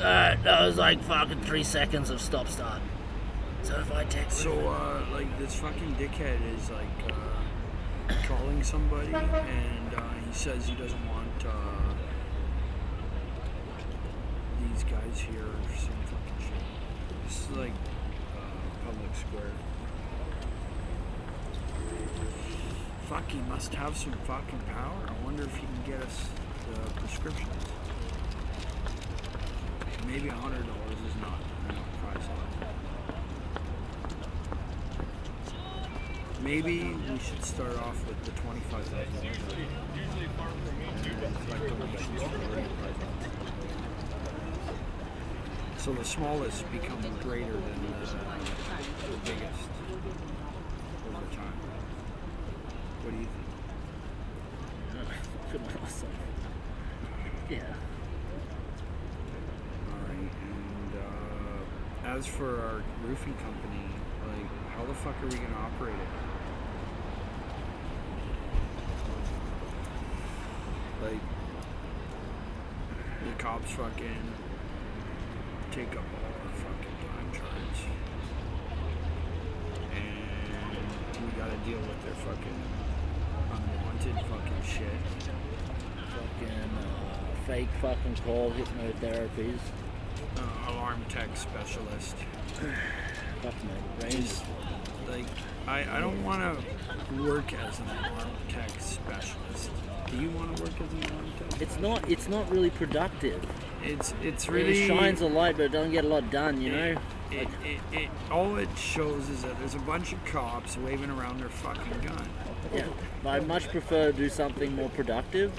That was like fucking 3 seconds of stop start. Certified tech. So, like, this fucking dickhead is, like, calling somebody, and he says he doesn't want these guys here or some fucking shit. This is, like, public square. Fuck, he must have some fucking power. I wonder if he can get us the prescriptions. Maybe $100 is not enough price on it. Maybe we should start off with the $25,000. So the smallest becomes greater than the biggest over time. What do you think? Awesome. Yeah. Alright, and as for our roofing company, like, how the fuck are we gonna operate it? Like, the cops fucking take up all our fucking time charge, and we gotta deal with their fucking unwanted fucking shit. Fucking fake fucking call hypnotherapies. Alarm tech specialist. Fuck my brains. Like, I don't want to work as an alarm tech specialist. Do you want to work as an alarm tech? It's not really productive. It's really, it shines a light, but it doesn't get a lot done. You know. All it shows is that there's a bunch of cops waving around their fucking gun. Yeah, but I'd much prefer to do something more productive.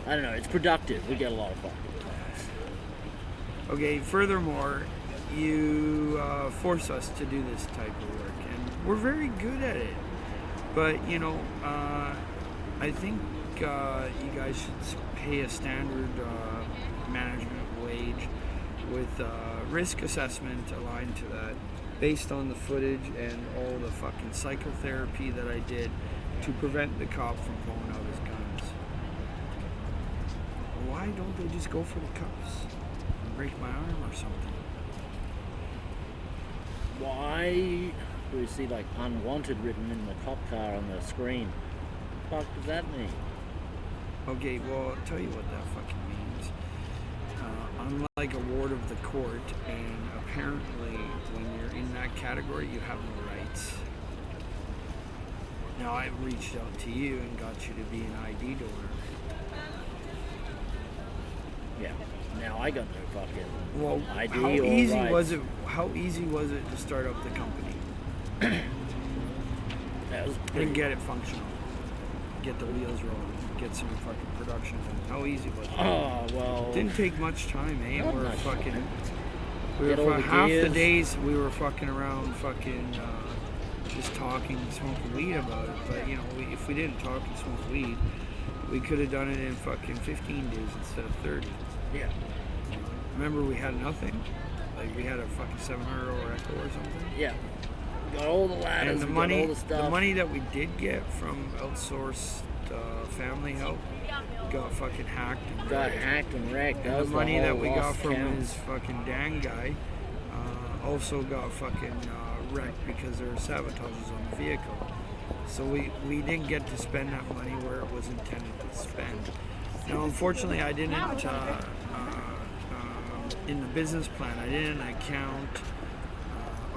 I don't know. It's productive. We get a lot of fucking calls. Okay. Furthermore, you force us to do this type of work, and we're very good at it. But I think you guys should pay a standard management wage with risk assessment aligned to that, based on the footage and all the fucking psychotherapy that I did to prevent the cop from pulling out his guns. Why don't they just go for the cuffs and break my arm or something? Why do we see like unwanted written in the cop car on the screen? What the fuck does that mean? Okay, well, I'll tell you what that fucking means. Unlike a ward of the court, and apparently when you're in that category, you have no rights. Now, I reached out to you and got you to be an ID donor. Yeah. Now I got no fucking ID how or easy rights. was it? How easy was it to start up the company That was and pretty. get it functional, get the wheels rolling, get some fucking production done? How easy was it? Oh well. Didn't take much time, eh? Not We're much fucking. time. We Get were all for the half the gears. days we were fucking around, fucking just talking, smoking weed about it. But if we didn't talk and smoke weed, we could have done it in fucking 15 days instead of 30. Yeah. Remember, we had nothing. Like, we had a fucking $700 Echo or something. Yeah. We got all the ladders. And the we money, got all the stuff. the money that we did get from outsourced family help got fucking hacked and got wrecked. hacked and wrecked. That And was the money whole that we got lost from count. his fucking Dan guy also got fucking wrecked because there were sabotages on the vehicle. So we didn't get to spend that money where it was intended to spend. Now, unfortunately, I didn't, in the business plan, I didn't account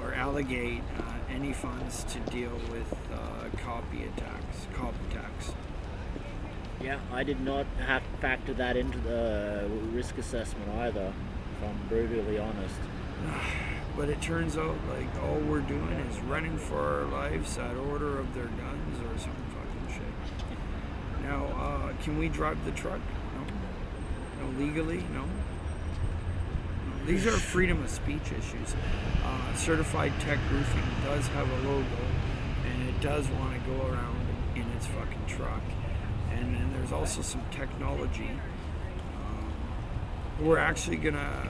or allocate any funds to deal with cop attacks. Yeah, I did not have to factor that into the risk assessment either, if I'm brutally honest. But it turns out like all we're doing is running for our lives at order of their guns or some fucking shit. Now, can we drive the truck? No. No, legally? No. These are freedom of speech issues. Certified Tech Roofing does have a logo, and it does want to go around in its fucking truck. And then there's also some technology. We're actually gonna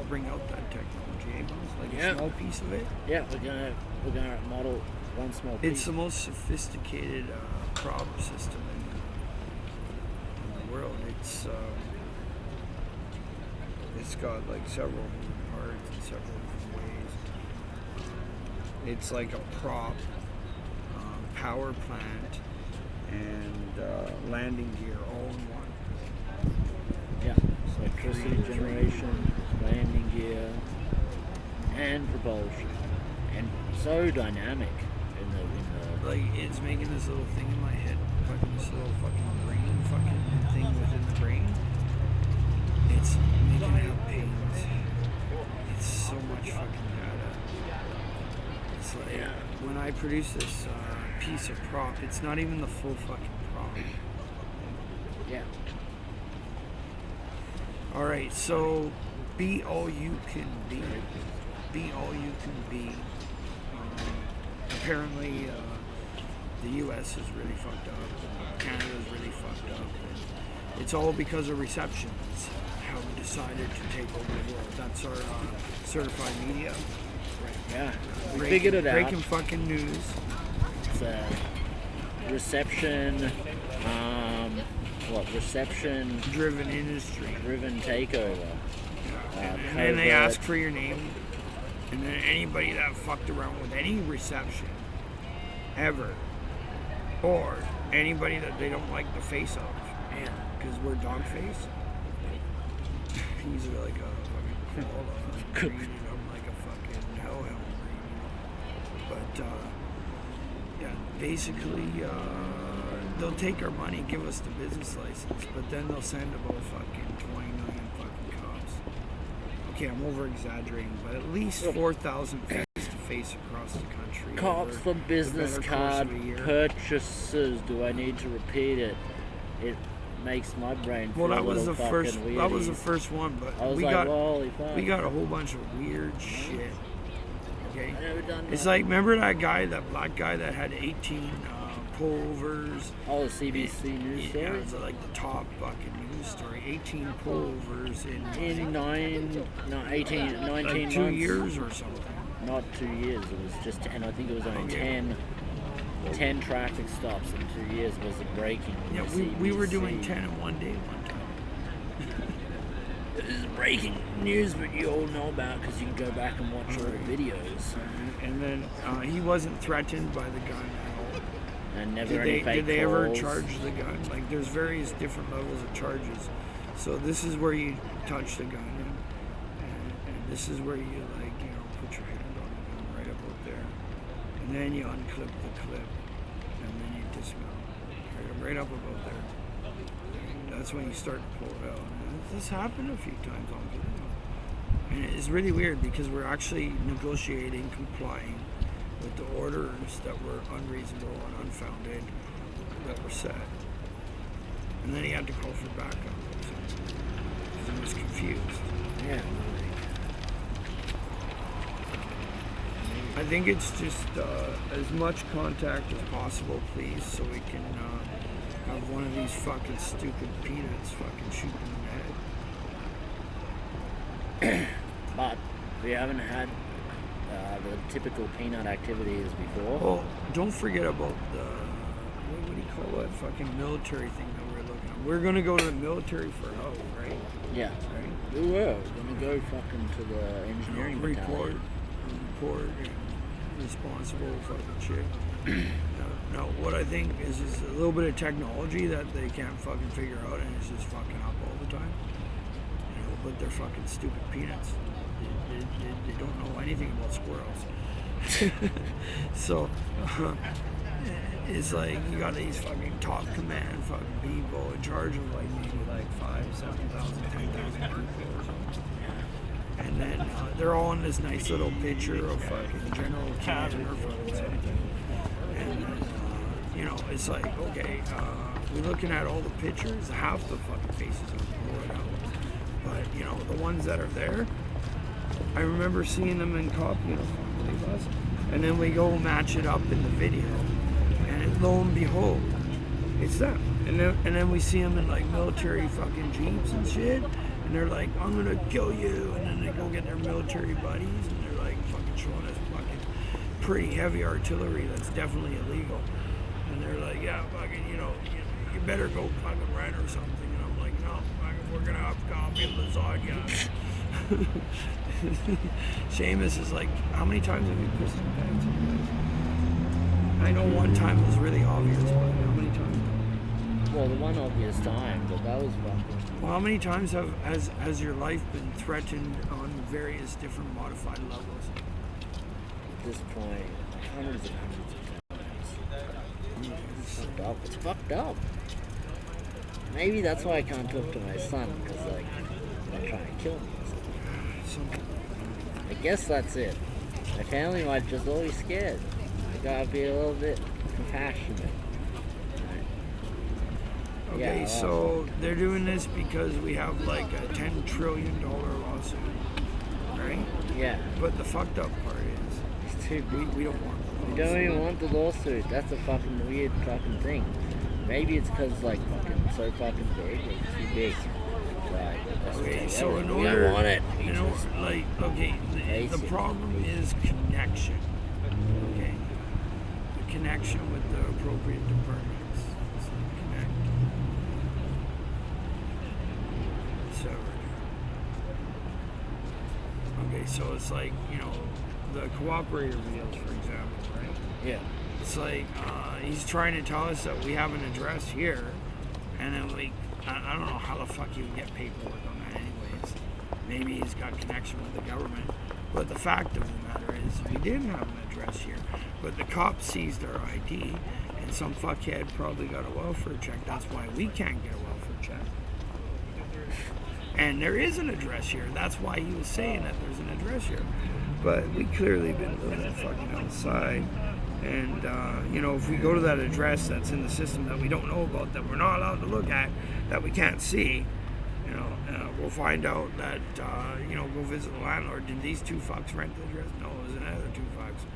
bring out that technology, eh, Bones? Like a small piece of it. Yeah, we're gonna model one small piece. It's the most sophisticated prop system in the world. It's it's got like several moving parts in several different ways. It's like a prop, power plant, and landing gear all in one. Yeah. So electricity generation, landing gear, and propulsion, and so dynamic in the Like, it's making this little thing in my head, this little fucking brain thing within the brain. It's making it have pains. It's so much fucking data. It's like, when I produce this piece of prop, it's not even the full fucking prop. Yeah. Alright, so be all you can be. Be all you can be. Apparently, the U.S. is really fucked up. Canada's really fucked up. And it's all because of reception. It's how we decided to take over the world. That's our certified media. Yeah. We figured it out. Breaking fucking news. It's a reception, reception driven industry. Driven takeover. And then they ask for your name. And then anybody that fucked around with any reception ever, or anybody that they don't like the face of, because we're dog face. He's like a fucking breed, and I'm like a fucking hellhound breed, But basically, they'll take our money, give us the business license, but then they'll send about fucking 20 million fucking cops. Okay, I'm over exaggerating, but at least 4,000 face to face across the country. Cops for business card purchases. Do I need to repeat it? It makes my brain feel that was the first. weirdies. That was the first one, but I was we like, got holy fuck. we got a whole bunch of weird shit. Okay, I never done it's that. like, remember that guy, that black guy that had 18 pullovers? Oh, the CBC news story. Yeah, it was like the top fucking news story. 18 pullovers in 18, 19 like 2 months. years or something. Not 2 years. It was just 10. I think it was only 10 traffic stops in 2 years was the breaking. Yeah, we were doing 10 in one day one time. This is breaking news, but you all know about because you can go back and watch all the videos. And then he wasn't threatened by the gun at all. And never any fake Did they ever calls. charge the gun? Like, there's various different levels of charges. So this is where you touch the gun, and this is where you, like, put your hand on the gun right about there, and then you unclip the clip, and then you dismount right up about there. And that's when you start to pull it out. And this happened a few times on video, and it's really weird because we're actually negotiating, complying with the orders that were unreasonable and unfounded that were set. And then he had to call for backup because he was confused. Yeah. I think it's just as much contact as possible, please, so we can have one of these fucking stupid peanuts fucking shoot them in the head. But we haven't had the typical peanut activities before. Well, don't forget about the, what do you call that fucking military thing that we're looking at. We're going to go to the military for help, right? Yeah. Right? We were going to go fucking to the engineering battalion. Report, responsible fucking shit. Now, what I think is a little bit of technology that they can't fucking figure out, and it's just fucking up all the time. But they're fucking stupid peanuts. They don't know anything about squirrels. So, it's like you got these fucking top command fucking people in charge of like maybe like 5,000, 7,000, 10,000 people or something. And then they're all in this nice little picture of fucking General Cannon or fucking something. And it's like, okay, we're looking at all the pictures, half the fucking faces are blurred out. But, the ones that are there, I remember seeing them in cop uniform, and then we go match it up in the video, and lo and behold, it's them. And then we see them in like military fucking jeeps and shit, and they're like, I'm gonna kill you, and then they go get their military buddies, and they're like fucking showing us fucking pretty heavy artillery that's definitely illegal, and they're like, yeah, fucking, you better go fucking rent or something, and I'm like, no, fucking, we're gonna have coffee and lasagna. Seamus is like, how many times have you pissed your pants? I know one time was really obvious, but how many times? Well, the one obvious time, but that was fucking. Well, how many times has your life been threatened on various different modified levels? At this point, hundreds and hundreds of times. It's fucked up. It's fucked up. Maybe that's why I can't talk to my son, because like they're trying to kill me. I guess that's it. My family might just always scared. I gotta be a little bit compassionate. Okay, Yeah, so they're doing this because we have like a $10 trillion lawsuit, right? Yeah. But the fucked up part is, It's too big. we don't want the We lawsuit. don't even want the lawsuit. That's a fucking weird fucking thing. Maybe it's because like fucking so fucking big, it's too big. Right. That's Okay, what so in we order, don't want it. We you know, just- like, okay, the Basic. problem is connection. Okay, the connection with the appropriate departments. So connect. Severed. Okay, so it's like, you know, the cooperator deals, for example, right? Yeah. It's like he's trying to tell us that we have an address here, and then I don't know how the fuck he would get paperwork on that anyways. Maybe he's got connection with the government. But the fact of the matter is we didn't have an address here. But the cops seized our ID, and some fuckhead probably got a welfare check. That's why we can't get a welfare check. And there is an address here. That's why he was saying that there's an address here. But we clearly been living fucking outside. And, you know, if we go to that address that's in the system that we don't know about, that we're not allowed to look at, that we can't see, you know, we'll find out that, you know, go visit the landlord. Did these two fucks rent the address? No, it was another two fucks.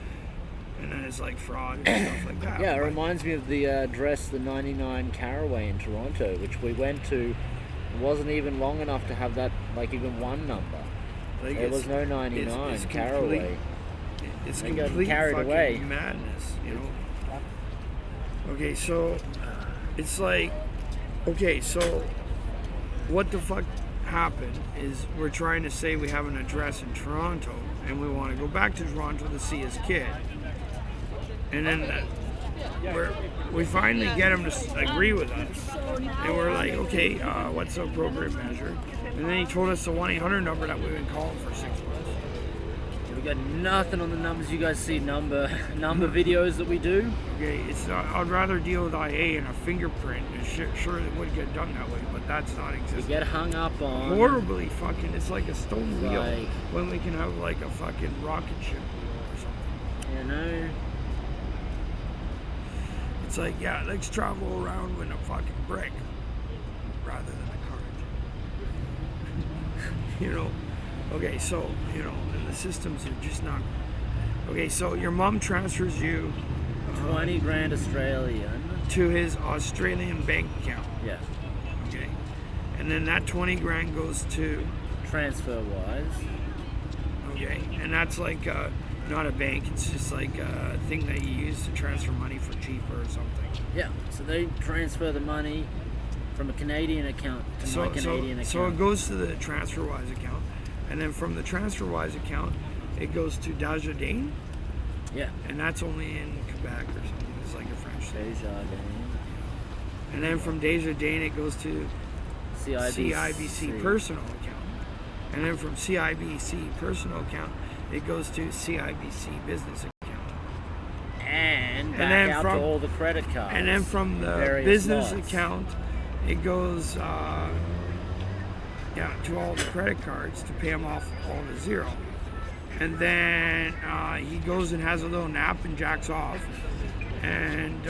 And then it's like fraud and stuff like that. Yeah, it But- reminds me of the address, the 99 Caraway in Toronto, which we went to. It wasn't even long enough to have that, like, even one number. like, There was no 99 it's Caraway. It's They got complete carried fucking away. madness, you know. Okay, so it's like, okay, so what the fuck happened is we're trying to say we have an address in Toronto, and we want to go back to Toronto to see his kid, and then we finally get him to agree with us, and we're like, okay, what's the appropriate measure? And then he told us the 1-800 number that we've been calling for 6 months. We got nothing on the numbers. You guys see number videos that we do. Okay, it's not, I'd rather deal with IA and a fingerprint. And sure, it would get done that way, but that's not We existing. get hung up on. Horribly fucking, it's like a stone wheel Like- when we can have like a fucking rocket ship or something. You know. It's like, yeah, let's travel around with a fucking brick rather than a cart. You know? Okay, so, you know, and the systems are just not. Okay, so your mom transfers you 20 grand Australian. to his Australian bank account. Yeah. Okay. And then that 20 grand goes to, Transfer wise. okay, and that's like not a bank, it's just like a thing that you use to transfer money for cheaper or something. Yeah. So they transfer the money from a Canadian account to my Canadian account. So it goes to the TransferWise account, and then from the TransferWise account, it goes to Desjardins, Yeah. and that's only in Quebec or something. It's like a French thing. Desjardins. And then from Desjardins, it goes to CIBC personal account. And then from CIBC personal account, it goes to CIBC business account. And back then out from- to all the credit cards. And then from the Various business lots. account, it goes to all the credit cards to pay them off all to zero. And then he goes and has a little nap and jacks off, and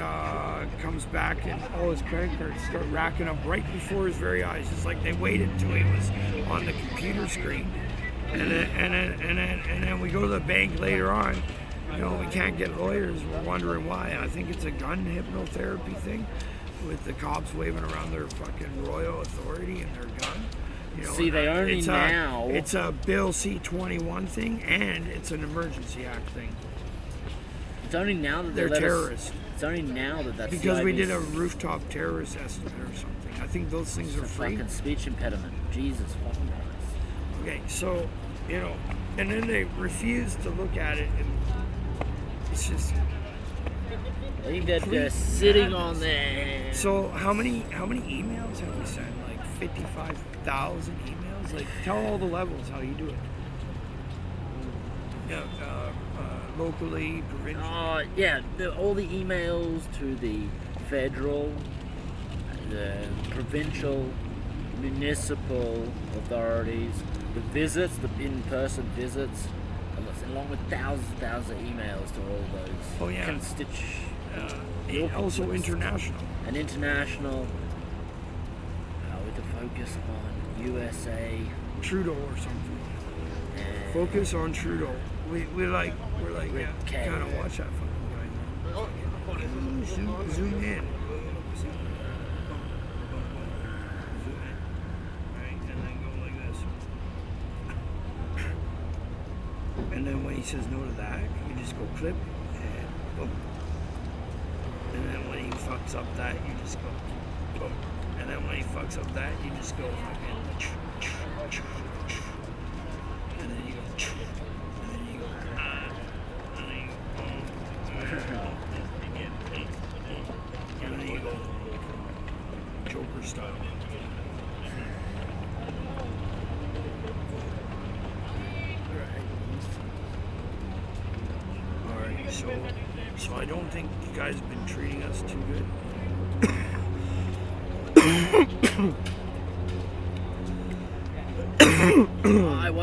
comes back, and all his credit cards start racking up right before his very eyes. It's like they waited until he was on the computer screen, and then we go to the bank later on. You know, we can't get lawyers. We're wondering why. I think it's a gun hypnotherapy thing, with the cops waving around their fucking royal authority and their gun. You know, See, they only now- It's a Bill C-21 thing, and it's an Emergency Act thing. It's only now that they They're let us- terrorists. It's only now that that's Because we did a CIBC. rooftop terrorist estimate or something. I think those things It's are a free. fucking speech impediment. Jesus fucking Christ. Okay, so, you know, and then they refuse to look at it, and it's just. I think that they're sitting on their. So how many emails have we sent? Like 55,000 emails. Like, tell all the levels how you do it. Yeah, locally, provincial. Yeah, all the emails to the federal, the provincial, municipal authorities, the visits, the in-person visits, along with thousands of emails to all those Oh, yeah. Also international. And international, with a focus on USA. Trudeau or something. And Focus on Trudeau. We're like, Okay. kind of watch that fucking guy. Zoom in. Right, and then go like this. And then when he says no to that, you just go clip and boom. And then when he fucks up that, you just go boom. And then when he fucks up that, you just go fucking. And then you go. And then you go. And then you go. And then you go. Joker style. Alright, so I don't think you guys have been treating us too good.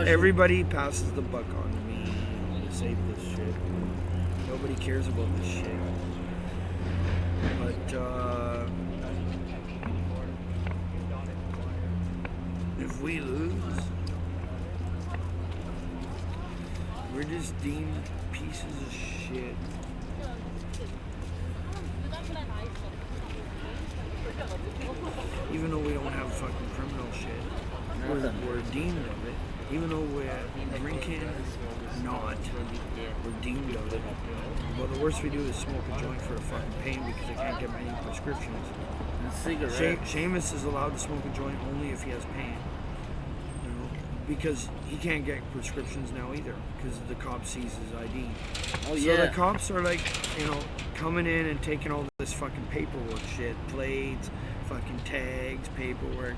Everybody passes the buck on to me to save this shit. Nobody cares about this shit. But if we lose, we're just deemed pieces of shit. Even though we don't have fucking criminal shit, we're deemed of it. Even though we're drinking, not, we're deemed of it. Well, the worst we do is smoke a joint for a fucking pain because they can't get many prescriptions. And cigarettes. Seamus is allowed to smoke a joint only if he has pain. You know, because he can't get prescriptions now either because the cop sees his ID. Oh, so yeah. the cops are like, you know, coming in and taking all this fucking paperwork shit, plates, fucking tags, paperwork.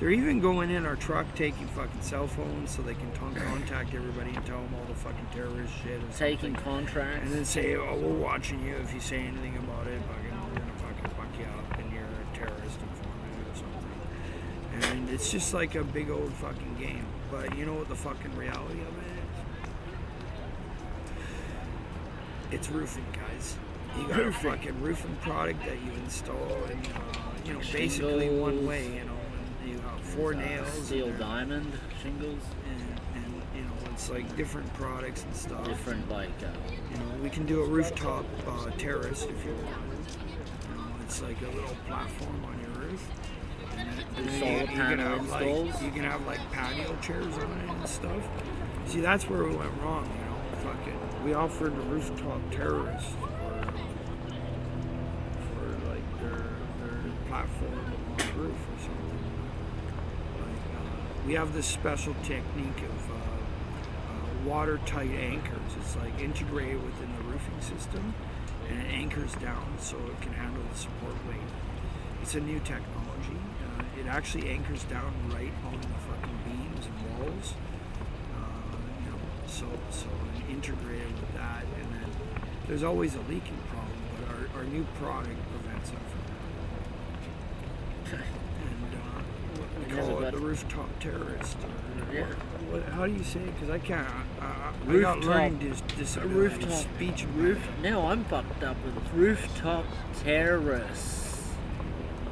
They're even going in our truck taking fucking cell phones so they can contact everybody and tell them all the fucking terrorist shit. And Taking contracts. And then say, oh, we're watching you. If you say anything about it, fucking, we're gonna fucking fuck you up and you're a terrorist informant or something. And it's just like a big old fucking game. But you know what the fucking reality of it is? It's roofing, guys. You got a fucking roofing product that you install and, you know, basically one way, you know. You have 4 nails. Steel diamond shingles. And, you know, it's like different products and stuff. Different, like. You know, we can do a rooftop terrace if you want. You know, it's like a little platform on your roof. And then Solar panel installs. You can have like patio chairs on it and stuff. See, that's where we went wrong, you know. Fucking, we offered a rooftop terrace for like their platform on the roof or something. We have this special technique of watertight anchors. It's like integrated within the roofing system and it anchors down so it can handle the support weight. It's a new technology. It actually anchors down right on the fucking beams and walls. You know, so integrated with that, and then there's always a leaking problem, but our new product prevents it from that. We call it the rooftop terrorist. How do you say it? Because I can't. I got learning disability. Rooftop. Speech. Now I'm fucked up with rooftop terrace.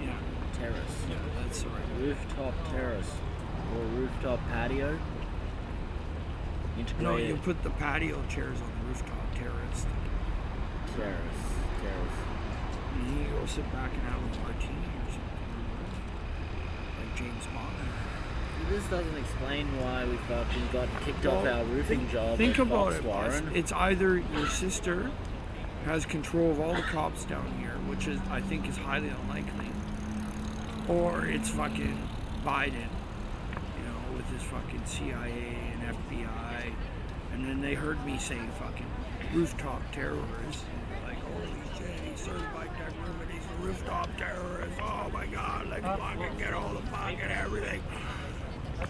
Yeah. Terrace. Yeah, that's right. Rooftop terrace. Or rooftop patio. Integrated. No, you put the patio chairs on the rooftop terrace. Terrace. And you go sit back and have a martini or something. Like James Bond. This doesn't explain why we fucking got kicked off our roofing job. Think at about Fox it. Warren. It's either your sister has control of all the cops down here, which is I think is highly unlikely, or it's fucking Biden, you know, with his was fucking CIA and FBI, and then they heard me say fucking rooftop terrorist. Like, holy shit, he's certified tech room and he's a rooftop terrorist. Oh my god, let's fucking get all the fucking everything.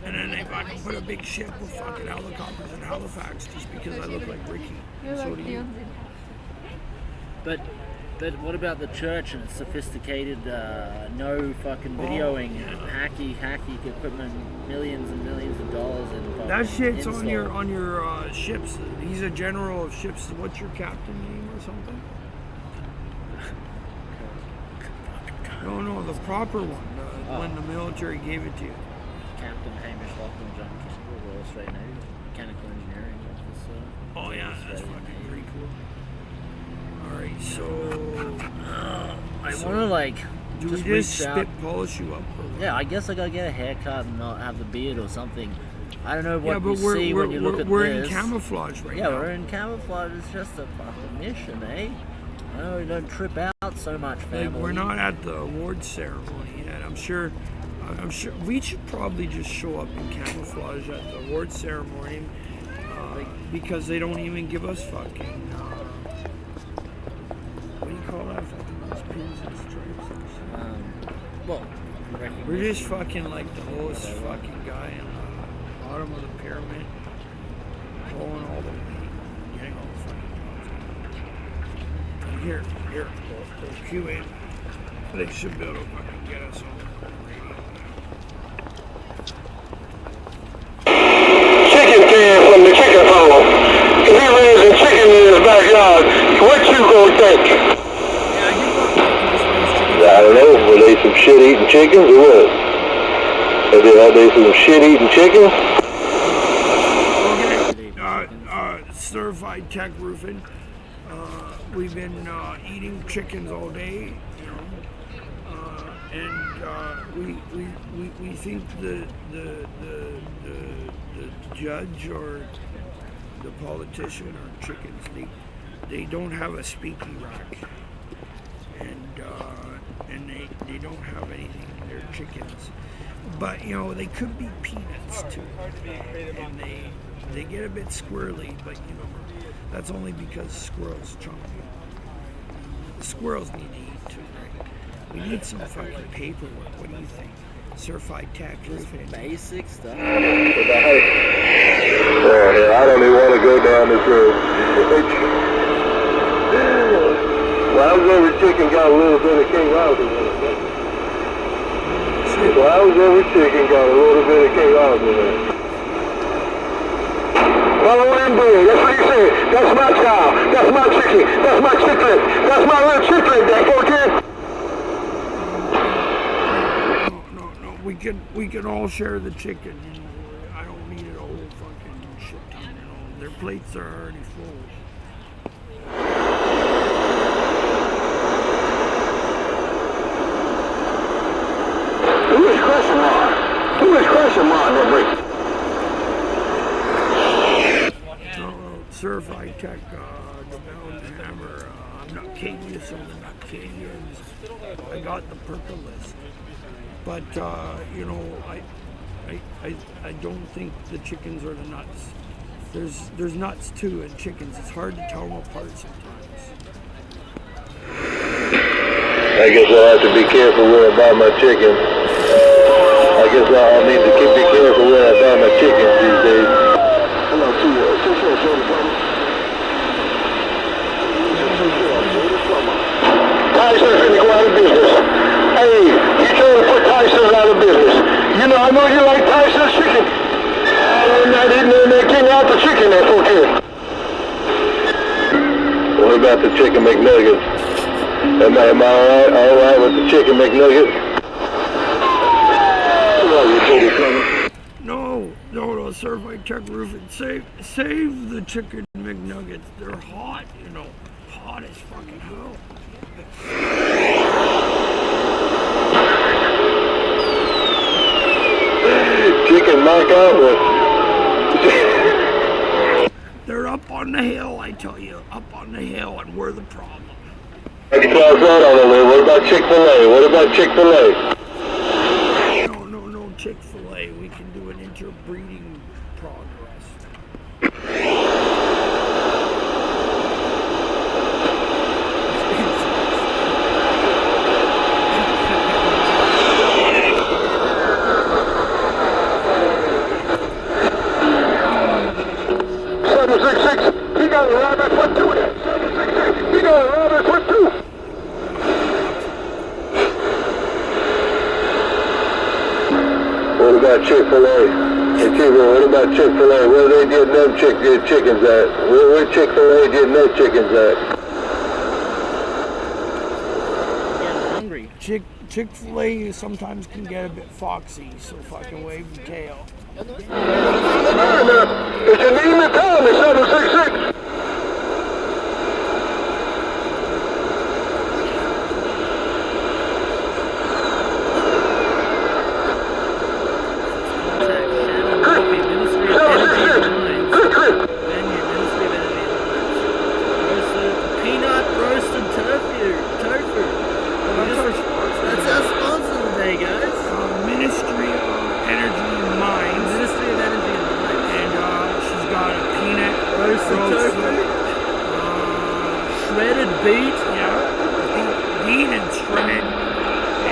And then they fucking put a big ship with fucking helicopters in Halifax just because I look like Ricky. So do you. But what about the church and its sophisticated, no fucking videoing, hacky equipment, millions and millions of dollars in that shit's install. on your ships. He's a general of ships. What's your captain name or something? No, the proper one. When the military gave it to you. Captain Hamish Lachlan John Kissinger, Royal Australian Navy, mechanical engineering officer. Oh yeah, that's fucking pretty cool. Alright, so I want to like. Do we just spit polish you up? Yeah, I guess I gotta get a haircut and not have the beard or something. I don't know what you we're, see we're, when you look at we're this. in camouflage right now. Yeah, we're in camouflage. It's just a fucking mission, eh? I know we don't trip out so much, family. Like, we're not at the awards ceremony yet. I'm sure we should probably just show up in camouflage at the awards ceremony because they don't even give us fucking what do you call that? Fucking those pins and stripes. Well, we're just fucking like the lowest fucking guy in the bottom of the pyramid, pulling all the weight, getting all the fucking jobs. And here, they'll cue in. They should be able to fucking get us on the radio. Chicken can from the chicken farm. If he raising chicken in his backyard, what you gonna think? I don't know, were they some shit-eating chickens or what? Are they some shit-eating chickens? Okay, certified tech roofing. We've been eating chickens all day, you know, and we think the judge or the politician or chickens, they don't have a speaking rack, and they don't have anything in their chickens, but you know they could be peanuts too, and they get a bit squirrely, but you know that's only because squirrels chunk. Squirrels need to eat too, right? We need some fucking paperwork. What do you think? Certified tech roofing. Basic stuff. Oh, yeah, I don't even want to go down this road. Well, every chicken got a little bit of King Arthur in it. Well, every chicken got a little bit of King Arthur in it. Follow him, boy. That's what he said. That's my child. That's my chicken. That's my chiclet. That's my little chiclet, that 4 No. We can all share the chicken. You know, I don't need it all fucking shit ton. You know, their plates are already full. Who is question mark? Who is question mark, Robert? Certified tech, the Mountain Hammer, I'm not Cadius on the Nutcadians. I got the purple list. But, you know, I don't think the chickens are the nuts. There's nuts too in chickens. It's hard to tell them apart sometimes. I guess I'll have to be careful where I buy my chicken. I guess I'll need to be careful where I buy my chicken these days. Hello, Tyson's gonna go out of business. Hey, you trying to put Tyson out of business. You know, I know you like Tyson's chicken. I didn't know they came out the chicken there for kid. What about the chicken McNuggets? Am I alright with the chicken McNuggets? No, certified tech roofing. Save the chicken McNuggets. They're hot, you know. Hot as fucking hell. Chicken knock out. They're up on the hill, I tell you. Up on the hill, and we're the problem. What about Chick Fillet? What about Chick Fillet? No, Chick Fillet. Chick-fil-A, we can do an interbreeding progress. 766, he got a rabbit foot too. 766, he got a rabbit foot too. What about Chick Fillet? Hey, T-Bone, what about Chick Fillet? Where they getting them chickens at? Where Chick Fillet getting their chickens at? Getting hungry. Chick-fil-A sometimes can get a bit foxy, so fucking wave the tail. It's your name and time, it's 766. Peanut roasted tofu. That's our sponsor today, guys. Ministry of Energy and Mines. Ministry of Energy and Mines. And she's got a peanut Roasted tofu. Shredded beet. Yeah, bean and shred.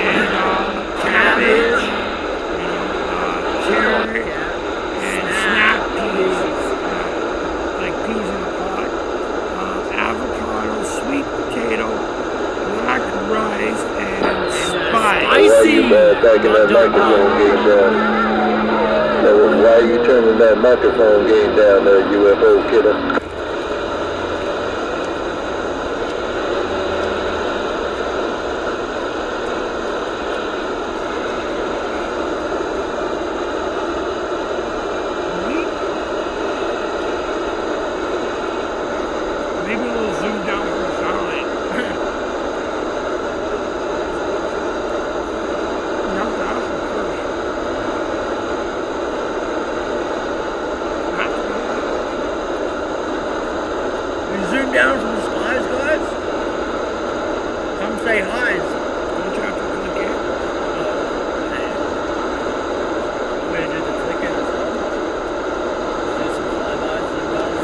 And cabbage. Carrot. And snap peas. Like peas in a pot. Avocado, sweet potato, black rice, and spice. Why you backing that microphone game down? Why are you turning that microphone game down there, UFO killer? Maybe we'll zoom down from the side. You have to ask them first. We zoom down from the skies, guys. Come say hi. Don't you have to click it? We're gonna do the click in as well. Do some flybys, you guys.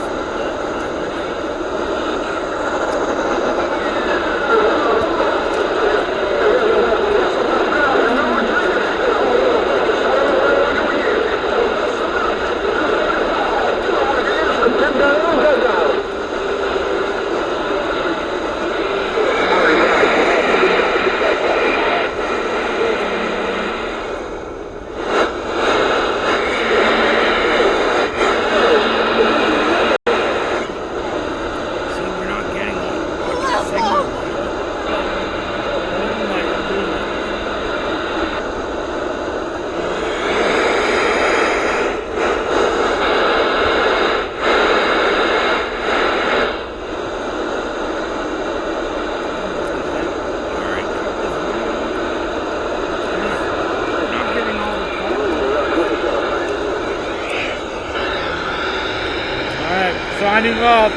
See, we're not getting a signal. Alright, cut this video. We're not getting all the calls. Alright, signing off.